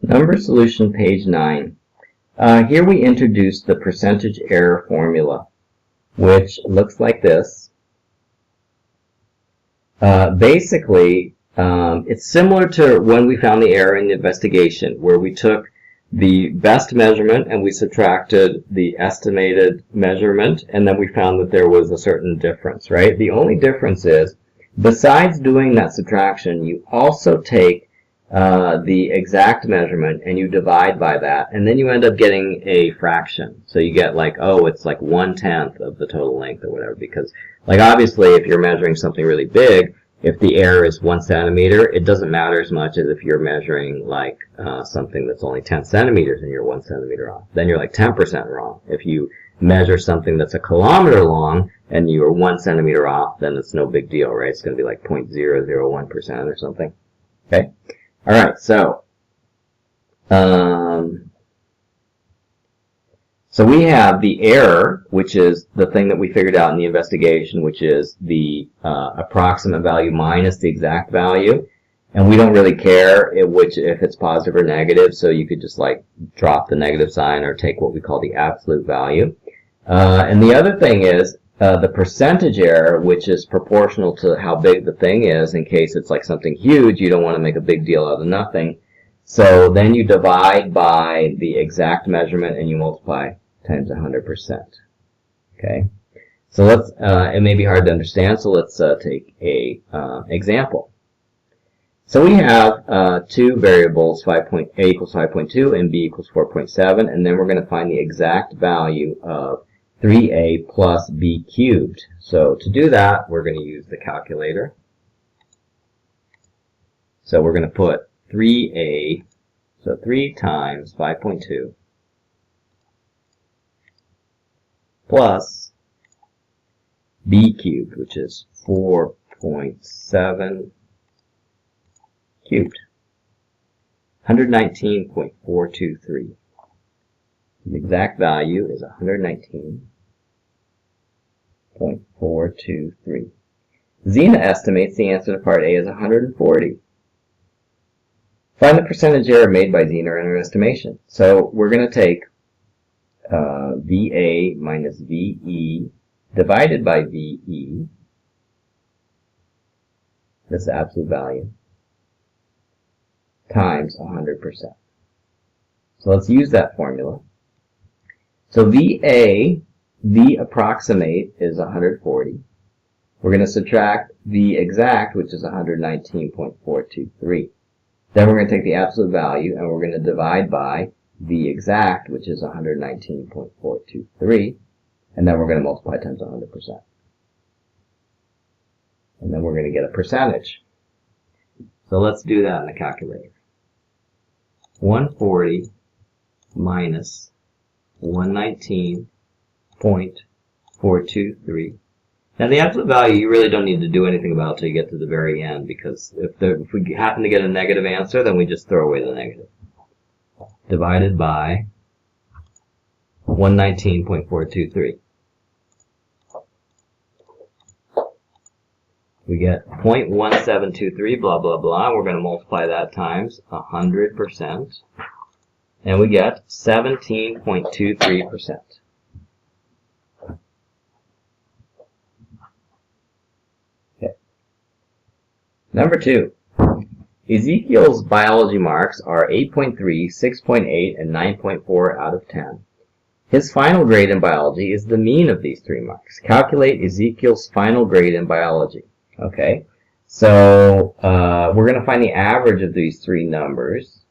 Number solution, page 9. Here we introduce the percentage error formula, which looks like this. Basically, it's similar to when we found the error in the investigation, where we took the best measurement and we subtracted the estimated measurement, and then we found that there was a certain difference, right? The only difference is, besides doing that subtraction, you also take the exact measurement and you divide by that, and then you end up getting a fraction. So you get like, oh, it's like 1/10 of the total length or whatever, because like obviously if you're measuring something really big, if the error is 1 centimeter, it doesn't matter as much as if you're measuring like something that's only 10 centimeters and you're 1 centimeter off. Then you're like 10% wrong. If you measure something that's a kilometer long and you're 1 centimeter off, then it's no big deal, right? It's going to be like 0.001% or something. Okay? All right, so we have the error, which is the thing that we figured out in the investigation, which is the approximate value minus the exact value. And we don't really care if it's positive or negative, so you could just like drop the negative sign or take what we call the absolute value. And the other thing is the percentage error, which is proportional to how big the thing is. In case it's like something huge, you don't want to make a big deal out of nothing. So then you divide by the exact measurement and you multiply times 100%. Okay, so let's. It may be hard to understand, so let's take a example. So we have two variables, A equals 5.2 and B equals 4.7, and then we're going to find the exact value of 3a plus b cubed. So to do that, we're going to use the calculator. So we're going to put 3a, so 3 times 5.2 plus b cubed, which is 4.7 cubed, 119.423. The exact value is 119.423. Zena estimates the answer to part A is 140. Find the percentage error made by Zena in her estimation. So we're going to take VA minus VE divided by VE, that's the absolute value, times 100%. So let's use that formula. So VA, V approximate, is 140. We're going to subtract V exact, which is 119.423. Then we're going to take the absolute value and we're going to divide by V exact, which is 119.423. And then we're going to multiply times 100%. And then we're going to get a percentage. So let's do that in the calculator. 140 minus 119.423. Now the absolute value you really don't need to do anything about until you get to the very end, because if we happen to get a negative answer, then we just throw away the negative. Divided by 119.423. We get 0.1723, blah, blah, blah. We're going to multiply that times 100. And we get 17.23%. Okay. Number 2. Ezekiel's biology marks are 8.3, 6.8, and 9.4 out of 10. His final grade in biology is the mean of these 3 marks. Calculate Ezekiel's final grade in biology. Okay, so we're going to find the average of these 3 numbers.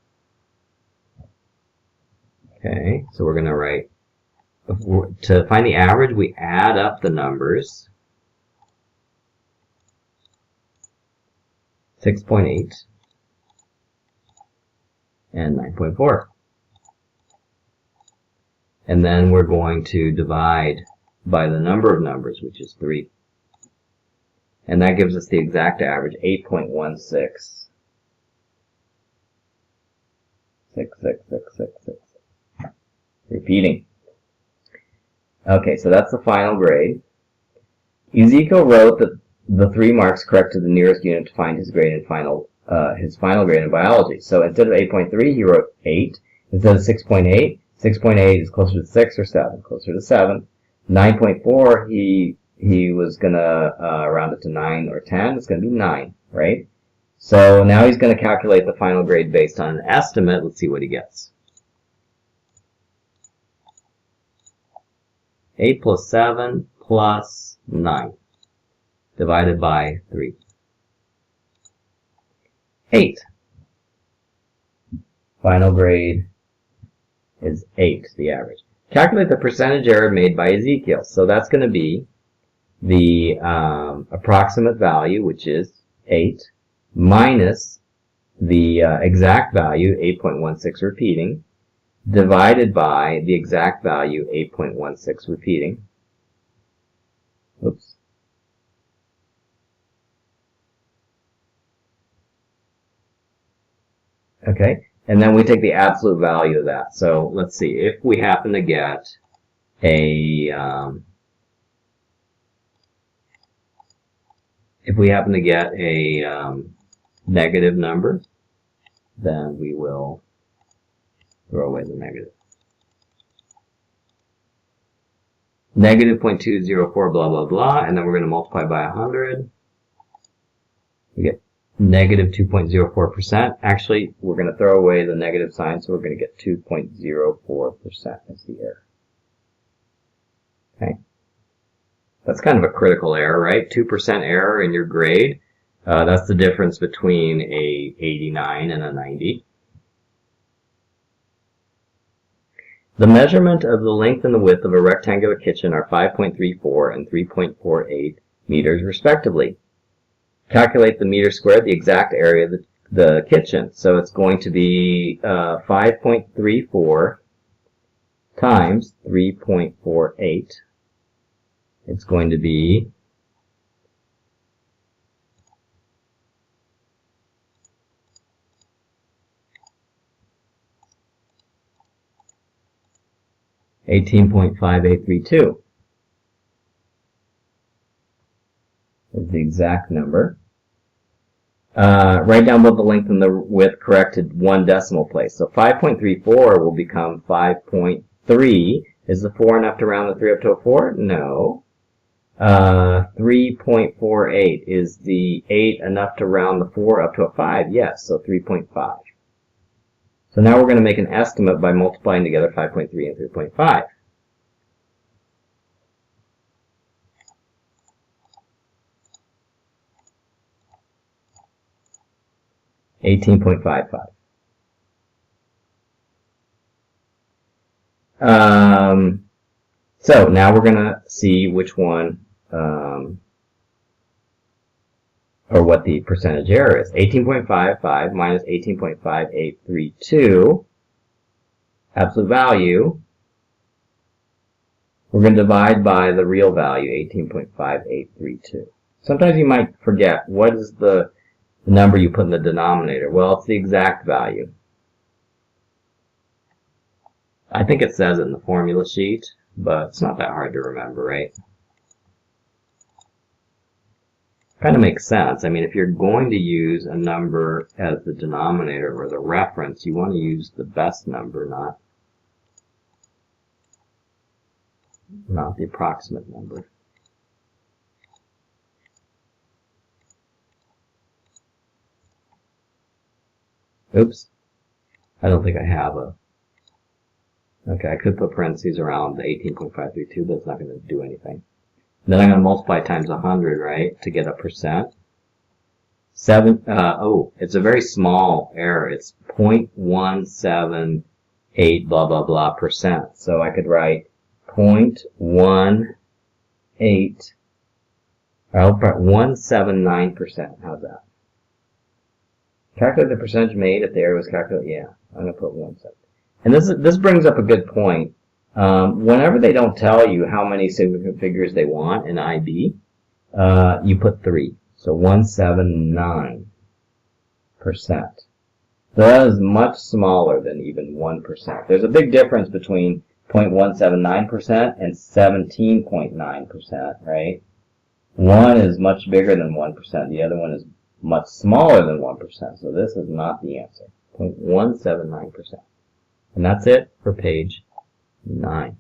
Okay, so we're going to write, to find the average, we add up the numbers. 6.8 and 9.4. And then we're going to divide by the number of numbers, which is 3. And that gives us the exact average, 8.16. 6, 6, 6, 6, 6. Repeating. Okay, so that's the final grade. Ezekiel wrote the 3 marks correct to the nearest unit to find his grade in final his final grade in biology. So instead of 8.3, he wrote 8. Instead of 6.8, 6.8 is closer to 6 or 7, closer to 7. 9.4, he was going to round it to 9 or 10. It's going to be 9, right? So now he's going to calculate the final grade based on an estimate. Let's see what he gets. 8 plus 7 plus 9 divided by 3. 8. Final grade is 8, the average. Calculate the percentage error made by Ezekiel. So that's going to be the approximate value, which is 8, minus the exact value, 8.16 repeating, divided by the exact value, 8.16 repeating. Oops. Okay, and then we take the absolute value of that. So let's see, if we happen to get a negative number, then we will throw away the negative. Negative 0.204, blah, blah, blah, and then we're going to multiply by 100. We get negative 2.04%. Actually, we're going to throw away the negative sign, so we're going to get 2.04% as the error. Okay. That's kind of a critical error, right? 2% error in your grade. That's the difference between a 89 and a 90. The measurement of the length and the width of a rectangular kitchen are 5.34 and 3.48 meters respectively. Calculate the meter squared, the exact area of the kitchen. So it's going to be 5.34 times 3.48. It's going to be 18.5832 is the exact number. Write down both the length and the width corrected one decimal place. So 5.34 will become 5.3. Is the 4 enough to round the 3 up to a 4? No. 3.48. Is the 8 enough to round the 4 up to a 5? Yes, so 3.5. So now we're going to make an estimate by multiplying together 5.3 and 3.5. $18.55. So now we're going to see which one, or what the percentage error is. 18.55 minus 18.5832, absolute value, we're going to divide by the real value, 18.5832. Sometimes you might forget, what is the number you put in the denominator? Well, it's the exact value. I think it says it in the formula sheet, but it's not that hard to remember, right? Kind of makes sense. I mean, if you're going to use a number as the denominator or the reference, you want to use the best number, not the approximate number. Oops. I don't think I have a... Okay, I could put parentheses around the 18.532, but it's not going to do anything. Then I'm going to multiply times 100, right, to get a percent. It's a very small error. It's 0.178 blah, blah, blah percent. So I could write 0.18, I'll put 179%. How's that? Calculate the percentage made if the error was calculated. Yeah, I'm going to put 1.7. And this brings up a good point. Whenever they don't tell you how many significant figures they want in IB, you put 3. So 179%. So that is much smaller than even 1%. There's a big difference between 0.179% and 17.9%, right? One is much bigger than 1%. The other one is much smaller than 1%, so this is not the answer. 0.179%. And that's it for page 9.